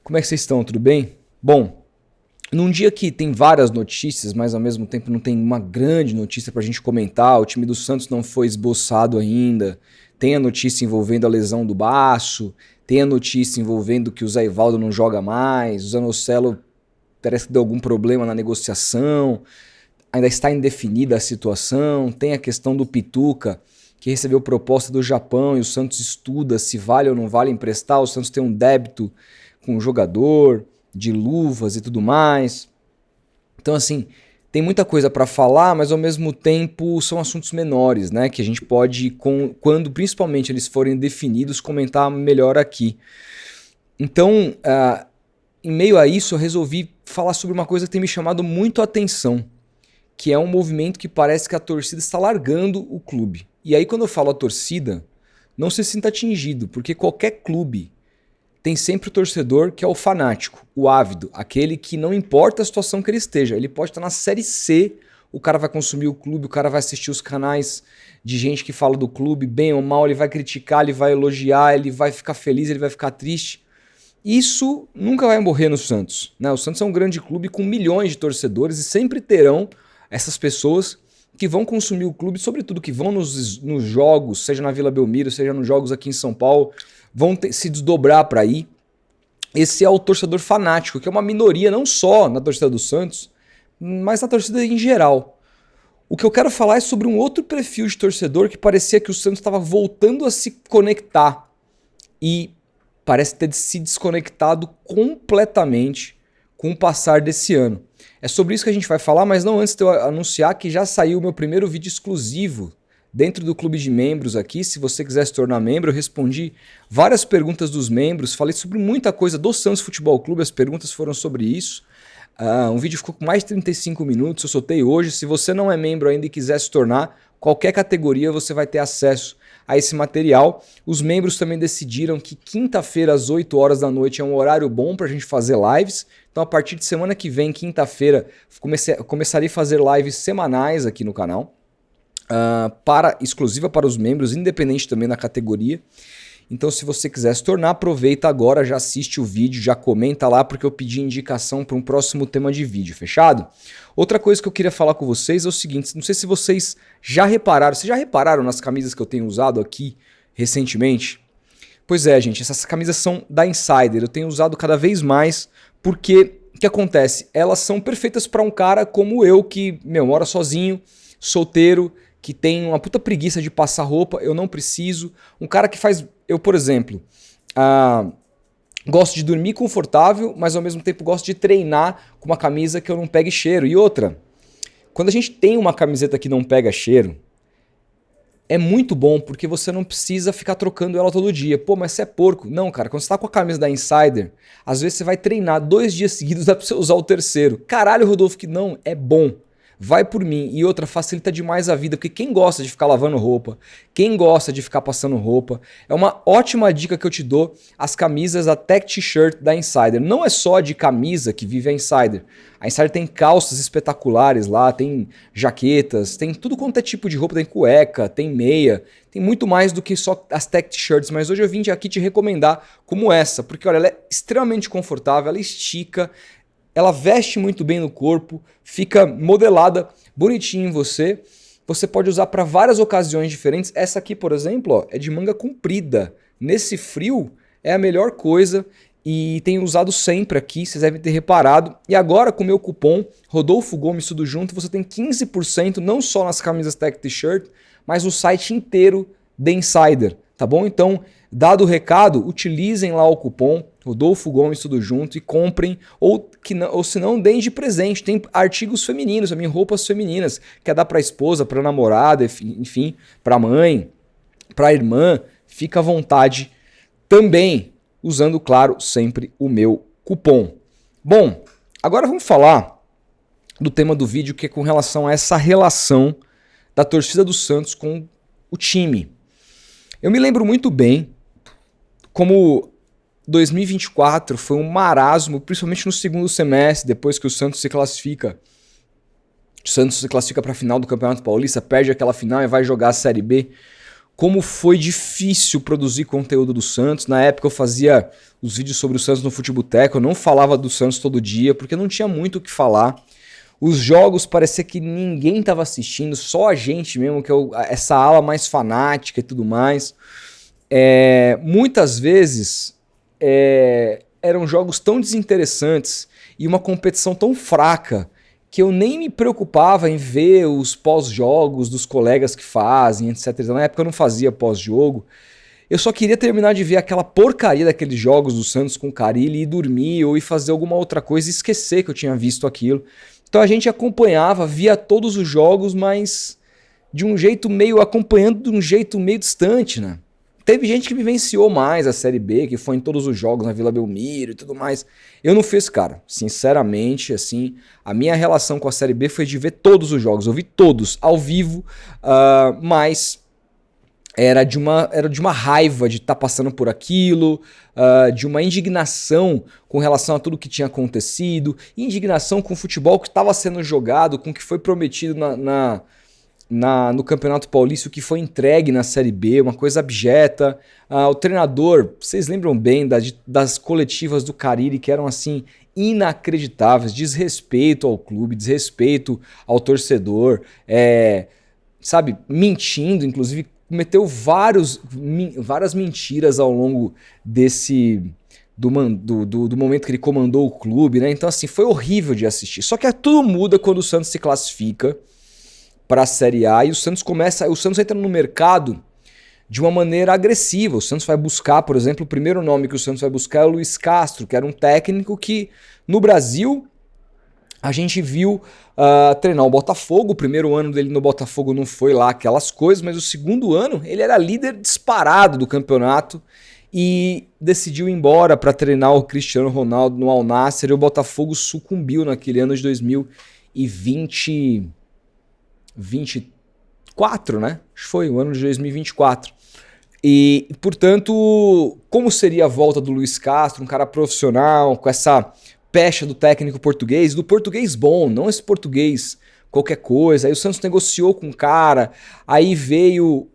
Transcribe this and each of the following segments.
Como é que vocês estão? Tudo bem? Bom, num dia que tem várias notícias, mas ao mesmo tempo não tem uma grande notícia pra gente comentar, o time do Santos não foi esboçado ainda, tem a notícia envolvendo a lesão do Baço, tem a notícia envolvendo que o Zé Ivaldo não joga mais, o Zanocelo parece que deu algum problema na negociação, ainda está indefinida a situação, tem a questão do Pituca, que recebeu proposta do Japão e o Santos estuda se vale ou não vale emprestar, o Santos tem um débito com o jogador, de luvas e tudo mais. Então, assim, tem muita coisa para falar, mas ao mesmo tempo são assuntos menores, né? Que a gente pode, quando principalmente eles forem definidos, comentar melhor aqui. Então, em meio a isso, eu resolvi falar sobre uma coisa que tem me chamado muito a atenção, que é um movimento que parece que a torcida está largando o clube. E aí, quando eu falo a torcida, não se sinta atingido, porque qualquer clube tem sempre o torcedor que é o fanático, o ávido, aquele que não importa a situação que ele esteja, ele pode estar na Série C, o cara vai consumir o clube, o cara vai assistir os canais de gente que fala do clube, bem ou mal, ele vai criticar, ele vai elogiar, ele vai ficar feliz, ele vai ficar triste. Isso nunca vai morrer no Santos, né? O Santos é um grande clube com milhões de torcedores e sempre terão essas pessoas que vão consumir o clube, sobretudo que vão nos jogos, seja na Vila Belmiro, seja nos jogos aqui em São Paulo, vão se desdobrar para ir. Esse é o torcedor fanático, que é uma minoria não só na torcida do Santos, mas na torcida em geral. O que eu quero falar é sobre um outro perfil de torcedor que parecia que o Santos estava voltando a se conectar e parece ter se desconectado completamente com o passar desse ano. É sobre isso que a gente vai falar, mas não antes de eu anunciar que já saiu o meu primeiro vídeo exclusivo dentro do clube de membros aqui. Se você quiser se tornar membro, eu respondi várias perguntas dos membros, falei sobre muita coisa do Santos Futebol Clube, as perguntas foram sobre isso. Um vídeo ficou com mais de 35 minutos, eu soltei hoje. Se você não é membro ainda e quiser se tornar, qualquer categoria você vai ter acesso a esse material. Os membros também decidiram que quinta-feira às 8 horas da noite é um horário bom para a gente fazer lives. Então a partir de semana que vem, quinta-feira, começarei a fazer lives semanais aqui no canal. Exclusiva para os membros, independente também da categoria. Então se você quiser se tornar, aproveita agora, já assiste o vídeo, já comenta lá, porque eu pedi indicação para um próximo tema de vídeo, fechado? Outra coisa que eu queria falar com vocês é o seguinte, não sei se vocês já repararam, nas camisas que eu tenho usado aqui recentemente? Pois é, gente, essas camisas são da Insider, eu tenho usado cada vez mais, porque o que acontece? Elas são perfeitas para um cara como eu, que, mora sozinho, solteiro, que tem uma puta preguiça de passar roupa, eu não preciso. Um cara que faz... Eu, por exemplo, gosto de dormir confortável, mas ao mesmo tempo gosto de treinar com uma camisa que eu não pegue cheiro. E outra, quando a gente tem uma camiseta que não pega cheiro, é muito bom porque você não precisa ficar trocando ela todo dia. Pô, mas você é porco. Não, cara, quando você tá com a camisa da Insider, às vezes você vai treinar 2 dias seguidos, dá pra você usar o terceiro. Caralho, Rodolfo, que não, é bom. Vai por mim. E outra, facilita demais a vida, porque quem gosta de ficar lavando roupa, quem gosta de ficar passando roupa, é uma ótima dica que eu te dou, as camisas da Tech T-Shirt da Insider. Não é só de camisa que vive a Insider. A Insider tem calças espetaculares lá, tem jaquetas, tem tudo quanto é tipo de roupa, tem cueca, tem meia, tem muito mais do que só as Tech T-Shirts, mas hoje eu vim aqui te recomendar como essa, porque olha, ela é extremamente confortável, ela estica, ela veste muito bem no corpo, fica modelada bonitinho em você. Você pode usar para várias ocasiões diferentes. Essa aqui, por exemplo, ó, é de manga comprida. Nesse frio é a melhor coisa e tenho usado sempre aqui, vocês devem ter reparado. E agora com o meu cupom Rodolfo Gomes tudo junto, você tem 15% não só nas camisas Tech T-Shirt, mas no site inteiro da Insider, tá bom? Então, dado o recado, utilizem lá o cupom Rodolfo Gomes tudo junto e comprem, ou se não, deem de presente. Tem artigos femininos, também roupas femininas, quer dar para a esposa, para a namorada, enfim, para a mãe, para a irmã, fica à vontade também, usando, claro, sempre o meu cupom. Bom, agora vamos falar do tema do vídeo, que é com relação a essa relação da torcida do Santos com o time. Eu me lembro muito bem como 2024 foi um marasmo, principalmente no segundo semestre, depois que o Santos se classifica. O Santos se classifica para a final do Campeonato Paulista, perde aquela final e vai jogar a Série B. como foi difícil produzir conteúdo do Santos. Na época eu fazia os vídeos sobre o Santos no Futeboteco, eu não falava do Santos todo dia, porque não tinha muito o que falar. Os jogos parecia que ninguém estava assistindo, só a gente mesmo, que é essa ala mais fanática e tudo mais. Muitas vezes eram jogos tão desinteressantes e uma competição tão fraca que eu nem me preocupava em ver os pós-jogos dos colegas que fazem, etc. Na época eu não fazia pós-jogo. Eu só queria terminar de ver aquela porcaria daqueles jogos do Santos com o Carille e dormir ou ir fazer alguma outra coisa e esquecer que eu tinha visto aquilo. Então a gente acompanhava, via todos os jogos, mas de um jeito meio acompanhando de um jeito meio distante, né? Teve gente que vivenciou mais a Série B, que foi em todos os jogos na Vila Belmiro e tudo mais. Eu não fiz, cara. Sinceramente, assim, a minha relação com a Série B foi de ver todos os jogos. Eu vi todos ao vivo, mas era de uma raiva de estar passando por aquilo, de uma indignação com relação a tudo que tinha acontecido, indignação com o futebol que estava sendo jogado, com o que foi prometido no Campeonato Paulista, o que foi entregue na Série B, uma coisa abjeta. O treinador, vocês lembram bem das coletivas do Carille, que eram assim inacreditáveis, desrespeito ao clube, desrespeito ao torcedor, sabe, mentindo, inclusive cometeu várias mentiras ao longo do momento que ele comandou o clube, né? Então assim, foi horrível de assistir. Só que tudo muda quando o Santos se classifica para a Série A e o Santos entra no mercado de uma maneira agressiva. O Santos vai buscar, por exemplo, o primeiro nome que o Santos vai buscar é o Luiz Castro, que era um técnico que no Brasil a gente viu treinar o Botafogo. O primeiro ano dele no Botafogo não foi lá aquelas coisas, mas o segundo ano ele era líder disparado do campeonato e decidiu ir embora para treinar o Cristiano Ronaldo no Al Nassr, e o Botafogo sucumbiu naquele ano de 2024, né? Acho que foi o ano de 2024. E, portanto, como seria a volta do Luiz Castro, um cara profissional, com essa pecha do técnico português, do português bom, não esse português qualquer coisa. Aí o Santos negociou com o cara, aí veio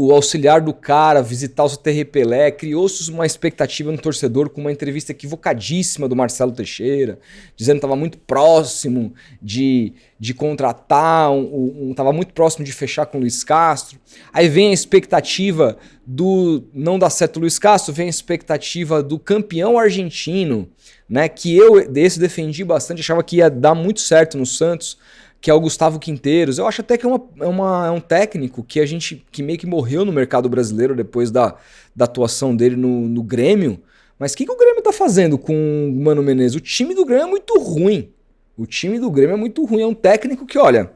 o auxiliar do cara visitar o CT Pelé, criou-se uma expectativa no torcedor com uma entrevista equivocadíssima do Marcelo Teixeira, dizendo que estava muito próximo de contratar, estava muito próximo de fechar com o Luiz Castro. Aí vem a expectativa do não dar certo o Luiz Castro, vem a expectativa do campeão argentino, né, que eu defendi bastante, achava que ia dar muito certo no Santos, que é o Gustavo Quinteiros. Eu acho até que é um técnico que meio que morreu no mercado brasileiro depois da atuação dele no Grêmio. Mas o que o Grêmio tá fazendo com o Mano Menezes? O time do Grêmio é muito ruim. É um técnico que, olha,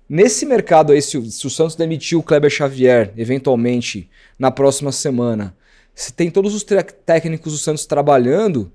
nesse mercado aí, se o Santos demitir o Kleber Xavier, eventualmente, na próxima semana, se tem todos os técnicos do Santos trabalhando,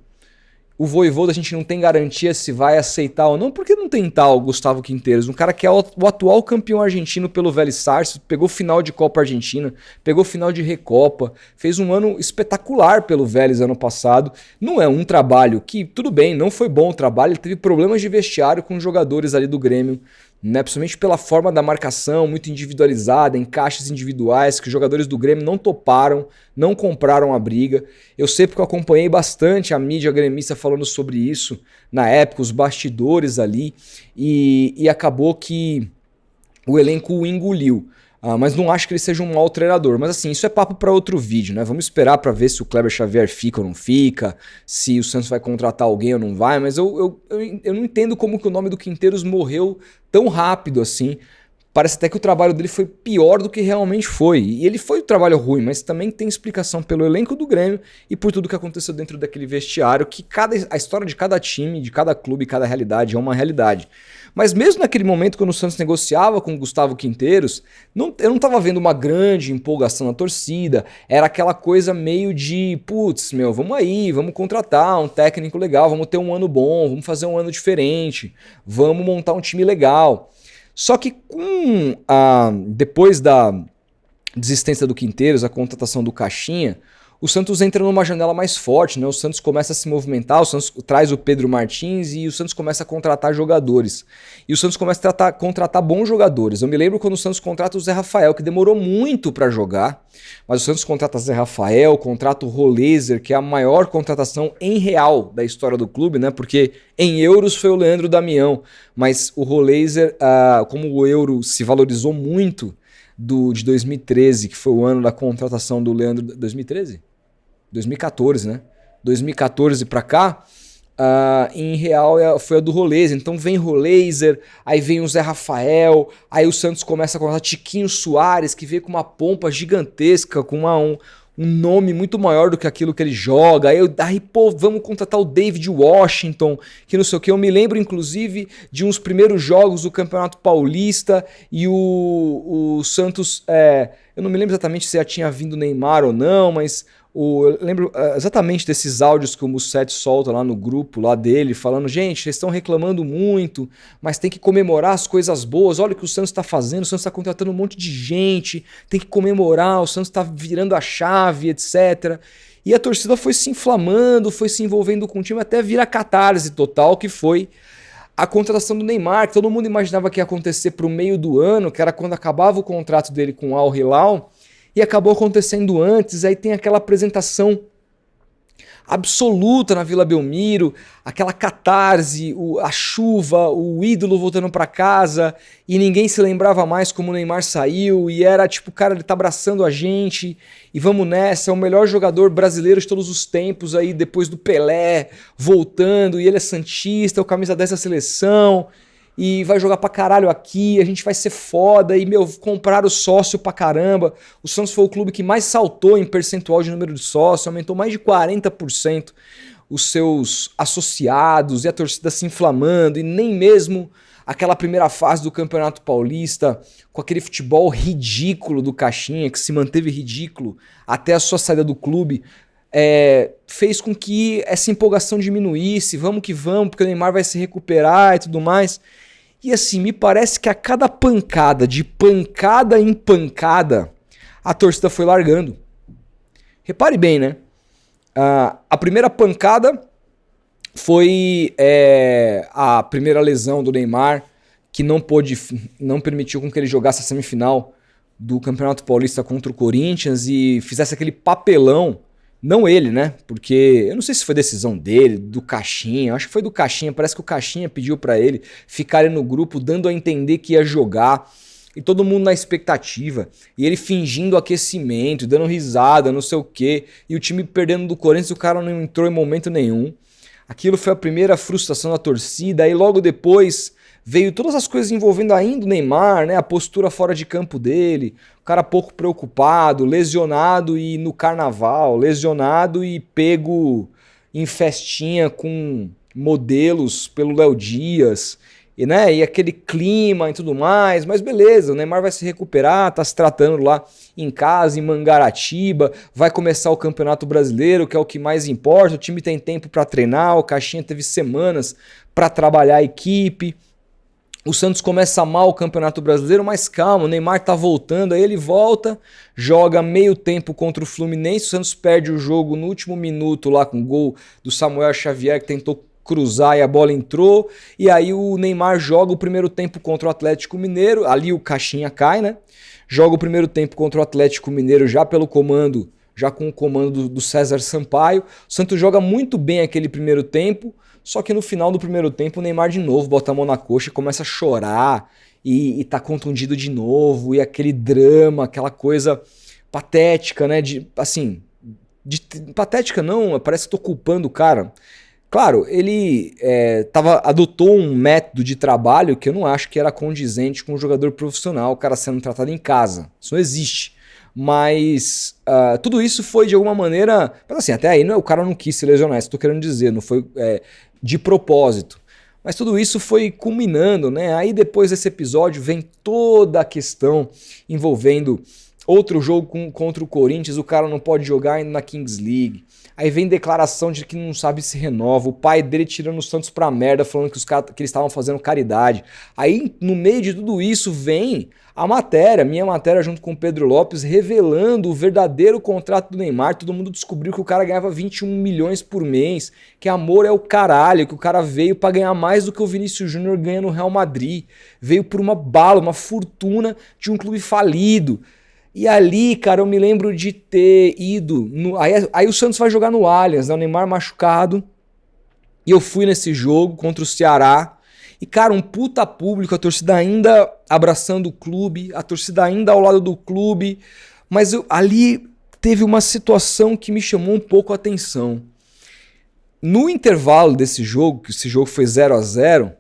o Vojvoda a gente não tem garantia se vai aceitar ou não, porque não tem tal Gustavo Quinteiros, um cara que é o atual campeão argentino pelo Vélez Sarsfield, pegou final de Copa Argentina, pegou final de Recopa, fez um ano espetacular pelo Vélez ano passado. Não é um trabalho que, tudo bem, não foi bom o trabalho, ele teve problemas de vestiário com os jogadores ali do Grêmio, né? Principalmente pela forma da marcação, muito individualizada, encaixes individuais, que os jogadores do Grêmio não toparam, não compraram a briga. Eu sei porque eu acompanhei bastante a mídia gremista falando sobre isso na época, os bastidores ali, e acabou que o elenco o engoliu. Mas não acho que ele seja um mau treinador. Mas assim, isso é papo para outro vídeo, né? Vamos esperar para ver se o Kleber Xavier fica ou não fica, se o Santos vai contratar alguém ou não vai. Mas eu não entendo como que o nome do Quinteiros morreu tão rápido assim. Parece até que o trabalho dele foi pior do que realmente foi. E ele foi um trabalho ruim, mas também tem explicação pelo elenco do Grêmio e por tudo que aconteceu dentro daquele vestiário, que a história de cada time, de cada clube, cada realidade é uma realidade. Mas mesmo naquele momento, quando o Santos negociava com o Gustavo Quinteiros, eu não estava vendo uma grande empolgação na torcida. Era aquela coisa meio de, putz, vamos aí, vamos contratar um técnico legal, vamos ter um ano bom, vamos fazer um ano diferente, vamos montar um time legal. Só que depois da desistência do Quinteiros, a contratação do Caixinha, o Santos entra numa janela mais forte, né? O Santos começa a se movimentar, o Santos traz o Pedro Martins e o Santos começa a contratar jogadores. E o Santos começa a contratar bons jogadores. Eu me lembro quando o Santos contrata o Zé Rafael, que demorou muito para jogar, mas o Santos contrata o Zé Rafael, contrata o Roleiser, que é a maior contratação em real da história do clube, né? Porque em euros foi o Leandro Damião, mas o Roleiser, como o euro se valorizou muito de 2013, que foi o ano da contratação do Leandro... 2013? 2014, né? 2014 pra cá, em real foi a do Roleiser. Então vem Roleiser, aí vem o Zé Rafael, aí o Santos começa a contratar Tiquinho Soares, que veio com uma pompa gigantesca, com um nome muito maior do que aquilo que ele joga. Aí pô, vamos contratar o David Washington, que não sei o que. Eu me lembro, inclusive, de uns primeiros jogos do Campeonato Paulista e o Santos... eu não me lembro exatamente se já tinha vindo Neymar ou não, mas... eu lembro exatamente desses áudios que o Musset solta lá no grupo lá dele, falando, gente, vocês estão reclamando muito, mas tem que comemorar as coisas boas, olha o que o Santos está fazendo, o Santos está contratando um monte de gente, tem que comemorar, o Santos está virando a chave, etc. E a torcida foi se inflamando, foi se envolvendo com o time até vir a catarse total, que foi a contratação do Neymar, que todo mundo imaginava que ia acontecer para o meio do ano, que era quando acabava o contrato dele com o Al Hilal, e acabou acontecendo antes. Aí tem aquela apresentação absoluta na Vila Belmiro, aquela catarse, a chuva, o ídolo voltando para casa, e ninguém se lembrava mais como o Neymar saiu, e era tipo, cara, ele tá abraçando a gente, e vamos nessa, é o melhor jogador brasileiro de todos os tempos, aí depois do Pelé, voltando, e ele é santista, é o camisa 10 da seleção, e vai jogar pra caralho aqui, a gente vai ser foda, e, compraram sócio pra caramba. O Santos foi o clube que mais saltou em percentual de número de sócios, aumentou mais de 40% os seus associados, e a torcida se inflamando, e nem mesmo aquela primeira fase do Campeonato Paulista, com aquele futebol ridículo do Caixinha, que se manteve ridículo até a sua saída do clube, fez com que essa empolgação diminuísse, vamos que vamos, porque o Neymar vai se recuperar e tudo mais. E assim, me parece que a cada pancada, de pancada em pancada, a torcida foi largando. Repare bem, né? A primeira pancada foi a primeira lesão do Neymar, que não permitiu com que ele jogasse a semifinal do Campeonato Paulista contra o Corinthians e fizesse aquele papelão. Não ele, né? Porque eu não sei se foi decisão dele, do Caixinha, acho que foi do Caixinha, parece que o Caixinha pediu pra ele ficarem no grupo, dando a entender que ia jogar, e todo mundo na expectativa, e ele fingindo aquecimento, dando risada, não sei o quê, e o time perdendo do Corinthians, o cara não entrou em momento nenhum. Aquilo foi a primeira frustração da torcida, aí logo depois veio todas as coisas envolvendo ainda o Neymar, né? A postura fora de campo dele, o cara pouco preocupado, lesionado e no carnaval, lesionado e pego em festinha com modelos pelo Léo Dias, e aquele clima e tudo mais, mas beleza, o Neymar vai se recuperar, tá se tratando lá em casa, em Mangaratiba, vai começar o Campeonato Brasileiro, que é o que mais importa, o time tem tempo para treinar, o Caixinha teve semanas para trabalhar a equipe. O Santos começa mal o Campeonato Brasileiro, mas calma, o Neymar tá voltando, aí ele volta, joga meio tempo contra o Fluminense, o Santos perde o jogo no último minuto lá com o gol do Samuel Xavier, que tentou cruzar e a bola entrou, e aí o Neymar joga o primeiro tempo contra o Atlético Mineiro, ali o Caixinha cai, né? Joga o primeiro tempo contra o Atlético Mineiro já com o comando do César Sampaio. O Santos joga muito bem aquele primeiro tempo, só que no final do primeiro tempo o Neymar de novo bota a mão na coxa e começa a chorar e tá contundido de novo, e aquele drama, aquela coisa patética, né? Patética não, parece que tô culpando o cara. Claro, ele adotou um método de trabalho que eu não acho que era condizente com um jogador profissional, o cara sendo tratado em casa. Isso não existe. Mas tudo isso foi de alguma maneira... Mas assim, até aí o cara não quis se lesionar, isso que eu tô querendo dizer, não foi de propósito. Mas tudo isso foi culminando, né? Aí depois desse episódio vem toda a questão envolvendo Outro jogo contra o Corinthians, o cara não pode jogar ainda na Kings League. Aí vem declaração de que não sabe se renova. O pai dele tirando o Santos pra merda, falando que que eles estavam fazendo caridade. Aí, no meio de tudo isso, vem a matéria, minha matéria junto com o Pedro Lopes, revelando o verdadeiro contrato do Neymar. Todo mundo descobriu que o cara ganhava 21 milhões por mês, que amor é o caralho, que o cara veio pra ganhar mais do que o Vinícius Júnior ganha no Real Madrid. Veio por uma bala, uma fortuna de um clube falido. E ali, cara, eu me lembro de ter ido... Aí o Santos vai jogar no Allianz, né? O Neymar machucado. E eu fui nesse jogo contra o Ceará. E, cara, um puta público, a torcida ainda abraçando o clube, a torcida ainda ao lado do clube. Mas ali teve uma situação que me chamou um pouco a atenção. No intervalo desse jogo, que esse jogo foi 0-0,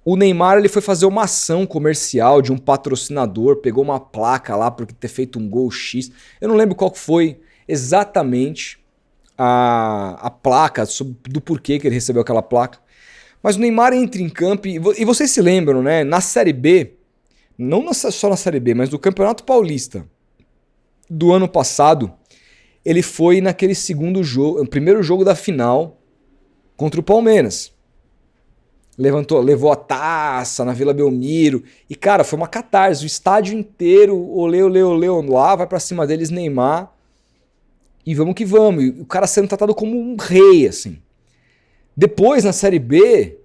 o Neymar ele foi fazer uma ação comercial de um patrocinador, pegou uma placa lá por ter feito um gol X. Eu não lembro qual foi exatamente a placa, do porquê que ele recebeu aquela placa. Mas o Neymar entra em campo e vocês se lembram, né? Na Série B, não só na Série B, mas no Campeonato Paulista do ano passado, ele foi naquele segundo jogo, o primeiro jogo da final contra o Palmeiras. Levou a taça na Vila Belmiro. E, cara, foi uma catarse. O estádio inteiro, olê lá, vai pra cima deles, Neymar. E vamos que vamos. E o cara sendo tratado como um rei, assim. Depois, na Série B,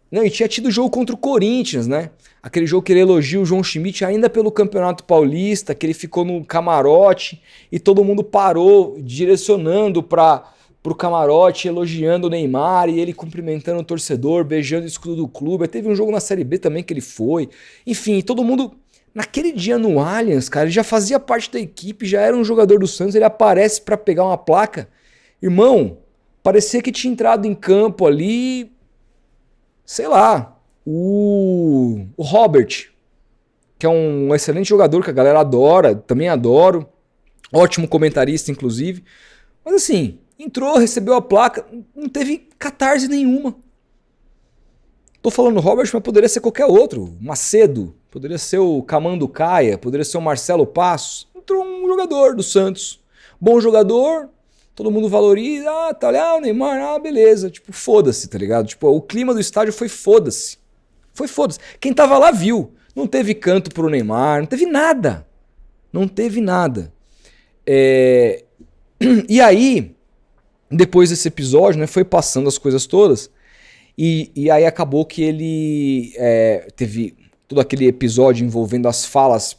e tinha tido jogo contra o Corinthians, né? Aquele jogo que ele elogia o João Schmidt ainda pelo Campeonato Paulista, que ele ficou no camarote e todo mundo parou direcionando pro camarote, elogiando o Neymar e ele cumprimentando o torcedor, beijando o escudo do clube. Aí teve um jogo na Série B também que ele foi. Enfim, todo mundo... Naquele dia no Allianz, cara, ele já fazia parte da equipe, já era um jogador do Santos, ele aparece pra pegar uma placa. Irmão, parecia que tinha entrado em campo ali, sei lá, o Robert, que é um excelente jogador que a galera adora, também adoro, ótimo comentarista, inclusive. Mas assim... Entrou, recebeu a placa, não teve catarse nenhuma. Tô falando Robert, mas poderia ser qualquer outro. Macedo, poderia ser o Camando Caia, poderia ser o Marcelo Passos. Entrou um jogador do Santos. Bom jogador, todo mundo valoriza. Ah, tá olha, o Neymar, beleza. Tipo, foda-se, tá ligado? Tipo, o clima do estádio foi foda-se. Foi foda-se. Quem tava lá viu. Não teve canto pro Neymar, não teve nada. Não teve nada. E aí... Depois desse episódio, né, foi passando as coisas todas e aí acabou que ele teve todo aquele episódio envolvendo as falas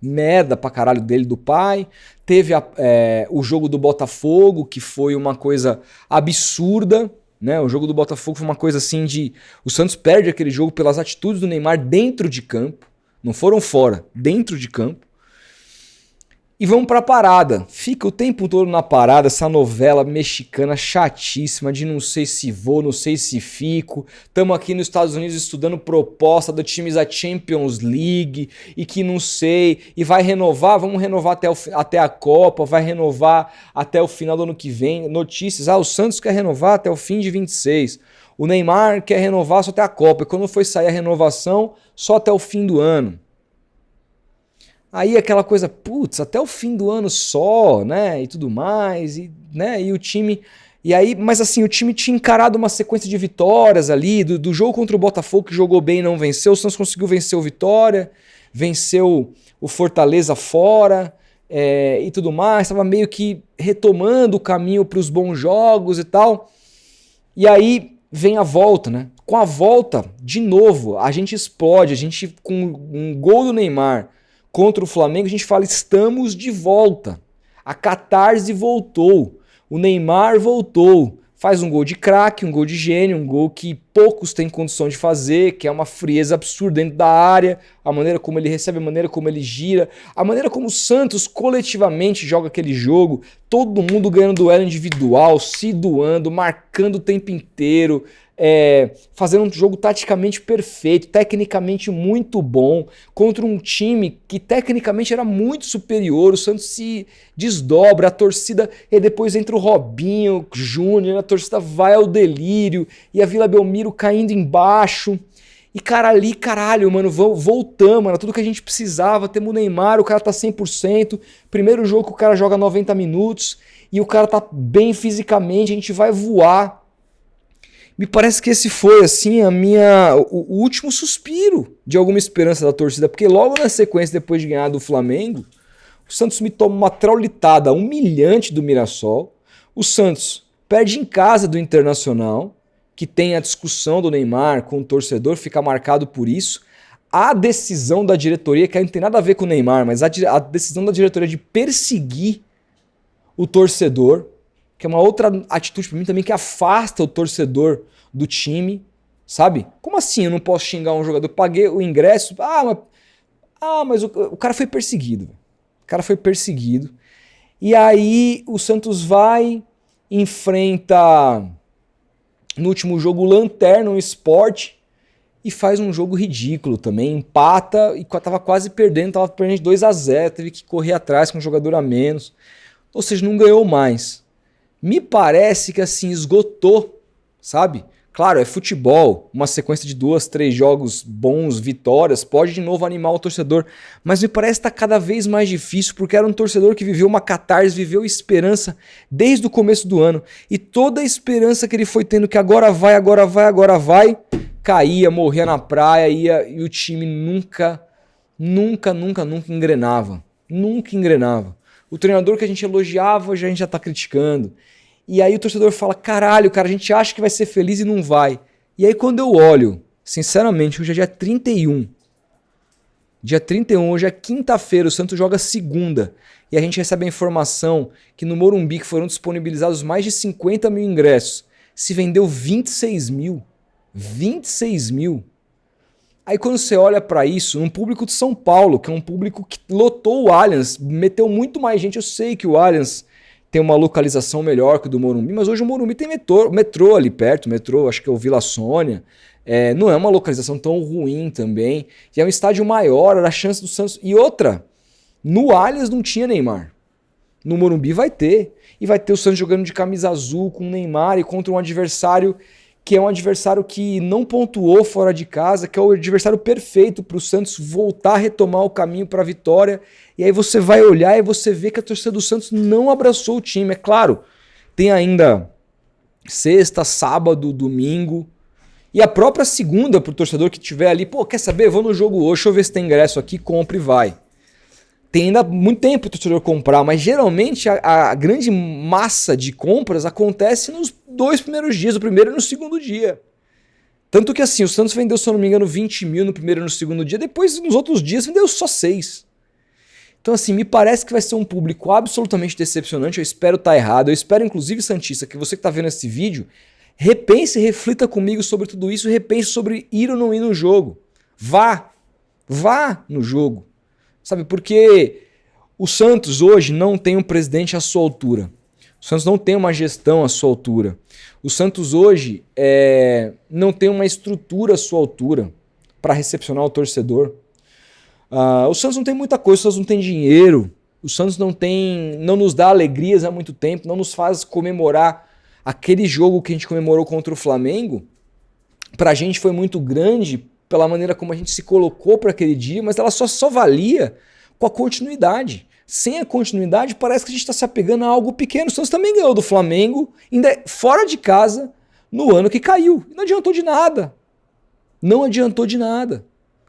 merda pra caralho dele do pai, teve o jogo do Botafogo, que foi uma coisa absurda, né? O jogo do Botafogo foi uma coisa assim de... O Santos perde aquele jogo pelas atitudes do Neymar dentro de campo, não foram fora, dentro de campo. E vamos pra parada. Fica o tempo todo na parada, essa novela mexicana chatíssima de não sei se vou, não sei se fico. Tamo aqui nos Estados Unidos estudando proposta do times da Champions League e que não sei. E vai renovar, vamos renovar até a Copa, vai renovar até o final do ano que vem. Notícias, o Santos quer renovar até o fim de 26. O Neymar quer renovar só até a Copa. E quando foi sair a renovação, só até o fim do ano. Aí aquela coisa, putz, até o fim do ano só, né, e tudo mais, e o time... E aí, mas assim, o time tinha encarado uma sequência de vitórias ali, do jogo contra o Botafogo, que jogou bem e não venceu, o Santos conseguiu vencer o Vitória, venceu o Fortaleza fora, e tudo mais, estava meio que retomando o caminho para os bons jogos e tal. E aí vem a volta, né? Com a volta, de novo, a gente explode, a gente com um gol do Neymar contra o Flamengo, a gente fala, estamos de volta. A catarse voltou. O Neymar voltou. Faz um gol de craque, um gol de gênio, um gol que poucos têm condição de fazer, que é uma frieza absurda dentro da área, a maneira como ele recebe, a maneira como ele gira, a maneira como o Santos coletivamente joga aquele jogo, todo mundo ganhando duelo individual, se doando, marcando o tempo inteiro, fazendo um jogo taticamente perfeito, tecnicamente muito bom, contra um time que tecnicamente era muito superior. O Santos se desdobra, a torcida, e depois entra o Robinho Júnior, a torcida vai ao delírio, e a Vila Belmiro caindo embaixo. E, cara, ali, caralho, mano, voltamos, era tudo que a gente precisava. Temos o Neymar, o cara tá 100%. Primeiro jogo que o cara joga 90 minutos e o cara tá bem fisicamente, a gente vai voar. Me parece que esse foi, assim, o último suspiro de alguma esperança da torcida. Porque logo na sequência, depois de ganhar do Flamengo, o Santos me toma uma traulitada humilhante do Mirassol. O Santos perde em casa do Internacional, que tem a discussão do Neymar com o torcedor, fica marcado por isso. A decisão da diretoria, que não tem nada a ver com o Neymar, mas a decisão da diretoria de perseguir o torcedor, que é uma outra atitude para mim também que afasta o torcedor do time, sabe? Como assim eu não posso xingar um jogador? Paguei o ingresso, mas o cara foi perseguido. O cara foi perseguido. E aí o Santos vai, enfrenta no último jogo o Lanterna, o Sport, e faz um jogo ridículo também. Empata e tava quase perdendo, tava perdendo 2-0, teve que correr atrás com um jogador a menos. Ou seja, não ganhou mais. Me parece que assim esgotou, sabe? Claro, é futebol, uma sequência de 2, 3 jogos bons, vitórias, pode de novo animar o torcedor, mas me parece que está cada vez mais difícil, porque era um torcedor que viveu uma catarse, viveu esperança desde o começo do ano, e toda a esperança que ele foi tendo, que agora vai, caía, morria na praia, e o time nunca engrenava. Nunca engrenava. O treinador que a gente elogiava, a gente já tá criticando. E aí o torcedor fala, caralho, cara, a gente acha que vai ser feliz e não vai. E aí quando eu olho, sinceramente, hoje é dia 31. Dia 31, hoje é quinta-feira, o Santos joga segunda. E a gente recebe a informação que no Morumbi, que foram disponibilizados mais de 50 mil ingressos, se vendeu 26 mil. 26 mil. Aí quando você olha pra isso, um público de São Paulo, que é um público que lotou o Allianz, meteu muito mais gente, eu sei que o Allianz tem uma localização melhor que o do Morumbi, mas hoje o Morumbi tem metrô ali perto, metrô, acho que é o Vila Sônia, não é uma localização tão ruim também, e é um estádio maior, era a chance do Santos, e outra, no Allianz não tinha Neymar, no Morumbi vai ter, e vai ter o Santos jogando de camisa azul com o Neymar e contra um adversário que é um adversário que não pontuou fora de casa, que é o adversário perfeito para o Santos voltar a retomar o caminho para a vitória. E aí você vai olhar e você vê que a torcida do Santos não abraçou o time. É claro, tem ainda sexta, sábado, domingo e a própria segunda para o torcedor que estiver ali. Pô, quer saber? Vou no jogo hoje, deixa eu ver se tem ingresso aqui, compra e vai. Tem ainda muito tempo para o torcedor comprar, mas geralmente a grande massa de compras acontece nos 2 primeiros dias, o primeiro e no segundo dia. Tanto que assim, o Santos vendeu, se eu não me engano, 20 mil no primeiro e no segundo dia, depois nos outros dias vendeu só 6. Então assim, me parece que vai ser um público absolutamente decepcionante, eu espero estar errado, eu espero inclusive, Santista, que você que está vendo esse vídeo, repense e reflita comigo sobre tudo isso, repense sobre ir ou não ir no jogo. Vá no jogo. Sabe, porque o Santos hoje não tem um presidente à sua altura. O Santos não tem uma gestão à sua altura. O Santos hoje não tem uma estrutura à sua altura para recepcionar o torcedor. O Santos não tem muita coisa, o Santos não tem dinheiro. O Santos não nos dá alegrias há muito tempo, não nos faz comemorar aquele jogo que a gente comemorou contra o Flamengo. Pra gente foi muito grande pela maneira como a gente se colocou para aquele dia, mas ela só valia com a continuidade. Sem a continuidade, parece que a gente está se apegando a algo pequeno. O Santos também ganhou do Flamengo, ainda fora de casa, no ano que caiu. E não adiantou de nada. Não adiantou de nada.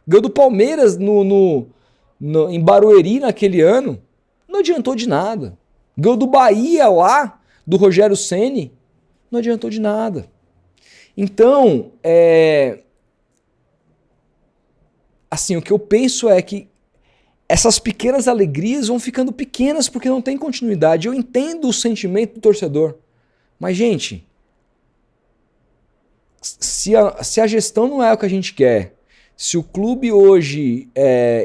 Ganhou do Palmeiras em Barueri naquele ano. Não adiantou de nada. Ganhou do Bahia lá, do Rogério Ceni. Não adiantou de nada. Então, assim, o que eu penso é que essas pequenas alegrias vão ficando pequenas porque não tem continuidade. Eu entendo o sentimento do torcedor. Mas, gente, se a gestão não é o que a gente quer, se o clube hoje,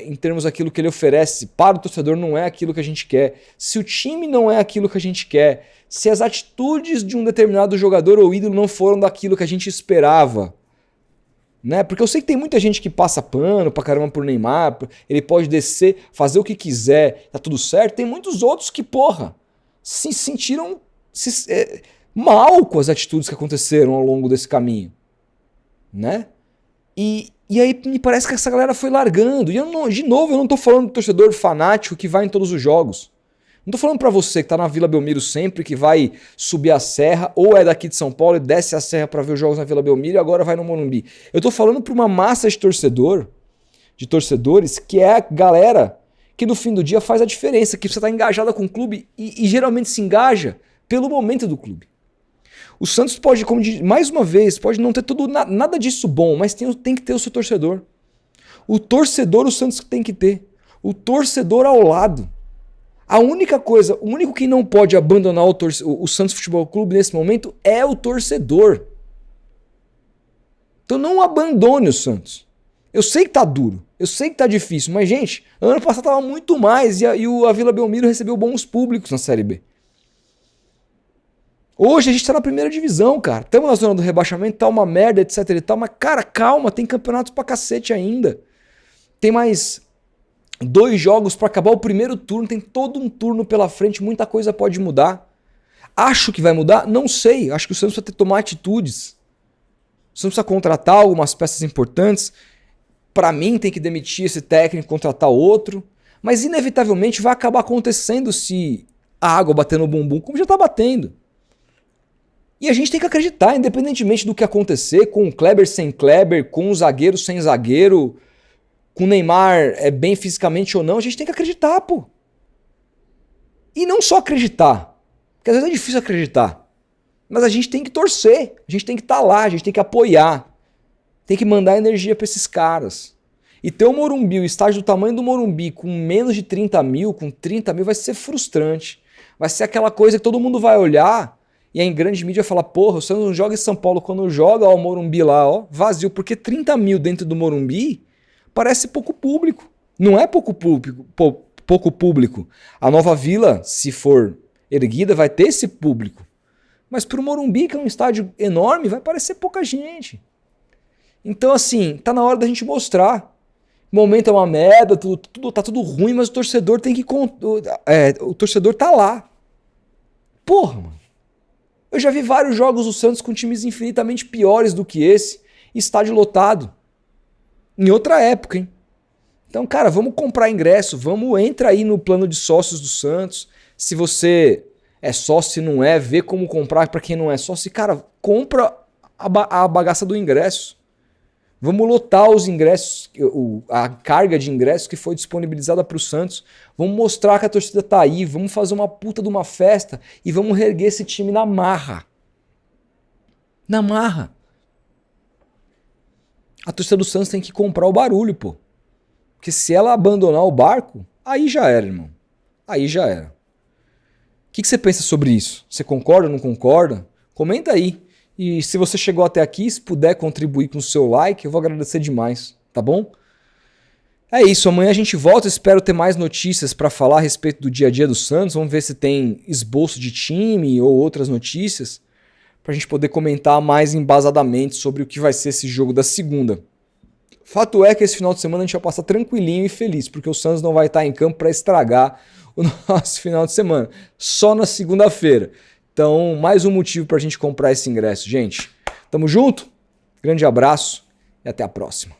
em termos daquilo que ele oferece para o torcedor, não é aquilo que a gente quer, se o time não é aquilo que a gente quer, se as atitudes de um determinado jogador ou ídolo não foram daquilo que a gente esperava, né? Porque eu sei que tem muita gente que passa pano pra caramba por Neymar, ele pode descer, fazer o que quiser, tá tudo certo. Tem muitos outros que, porra, se sentiram mal com as atitudes que aconteceram ao longo desse caminho, né? E E aí me parece que essa galera foi largando. E de novo, eu não tô falando do torcedor fanático que vai em todos os jogos. Não tô falando pra você que tá na Vila Belmiro sempre, que vai subir a serra, ou é daqui de São Paulo e desce a serra pra ver os jogos na Vila Belmiro e agora vai no Morumbi. Eu tô falando pra uma massa de torcedores, que é a galera que no fim do dia faz a diferença, que você tá engajada com o clube e geralmente se engaja pelo momento do clube. O Santos pode, mais uma vez, pode não ter nada disso bom, mas tem que ter o seu torcedor. O torcedor o Santos tem que ter. O torcedor ao lado. A única coisa, o único que não pode abandonar o Santos Futebol Clube nesse momento é o torcedor. Então não abandone o Santos. Eu sei que tá duro, eu sei que tá difícil, mas gente, ano passado tava muito mais e a Vila Belmiro recebeu bons públicos na Série B. Hoje a gente tá na primeira divisão, cara. Estamos na zona do rebaixamento, tá uma merda, etc e tal, mas cara, calma, tem campeonatos pra cacete ainda. Tem mais 2 jogos pra acabar o primeiro turno, tem todo um turno pela frente, muita coisa pode mudar. Acho que vai mudar? Não sei. Acho que o Santos vai ter que tomar atitudes. O Santos precisa contratar algumas peças importantes. Pra mim tem que demitir esse técnico, contratar outro. Mas inevitavelmente vai acabar acontecendo se a água bater no bumbum, como já tá batendo. E a gente tem que acreditar, independentemente do que acontecer, com o Kleber sem Kleber, com o zagueiro sem zagueiro, com o Neymar bem fisicamente ou não, a gente tem que acreditar, pô. E não só acreditar, porque às vezes é difícil acreditar, mas a gente tem que torcer, a gente tem que estar lá, a gente tem que apoiar, tem que mandar energia pra esses caras. E ter o Morumbi, o estádio do tamanho do Morumbi, com menos de 30 mil, com 30 mil, vai ser frustrante. Vai ser aquela coisa que todo mundo vai olhar e aí em grande mídia fala, porra, o Santos não joga em São Paulo, quando joga, ó, o Morumbi lá, ó, vazio, porque 30 mil dentro do Morumbi parece pouco público. Não é pouco público. A nova Vila, se for erguida, vai ter esse público. Mas pro Morumbi, que é um estádio enorme, vai parecer pouca gente. Então, assim, tá na hora da gente mostrar. O momento é uma merda, tá tudo ruim, mas o torcedor tem que... o torcedor tá lá. Porra, mano. Eu já vi vários jogos do Santos com times infinitamente piores do que esse. Estádio lotado. Em outra época, hein? Então, cara, vamos comprar ingresso. Entra aí no plano de sócios do Santos. Se você é sócio, se não é, vê como comprar para quem não é sócio. Cara, compra a bagaça do ingresso. Vamos lotar os ingressos, a carga de ingressos que foi disponibilizada para o Santos. Vamos mostrar que a torcida tá aí. Vamos fazer uma puta de uma festa e vamos reerguer esse time na marra. Na marra. A torcida do Santos tem que comprar o barulho, pô. Porque se ela abandonar o barco, aí já era, irmão. Aí já era. O que você pensa sobre isso? Você concorda ou não concorda? Comenta aí. E se você chegou até aqui, se puder contribuir com o seu like, eu vou agradecer demais, tá bom? É isso, amanhã a gente volta, espero ter mais notícias para falar a respeito do dia a dia do Santos, vamos ver se tem esboço de time ou outras notícias, pra gente poder comentar mais embasadamente sobre o que vai ser esse jogo da segunda. Fato é que esse final de semana a gente vai passar tranquilinho e feliz, porque o Santos não vai estar em campo para estragar o nosso final de semana, só na segunda-feira. Então, mais um motivo pra gente comprar esse ingresso, gente. Tamo junto, grande abraço e até a próxima.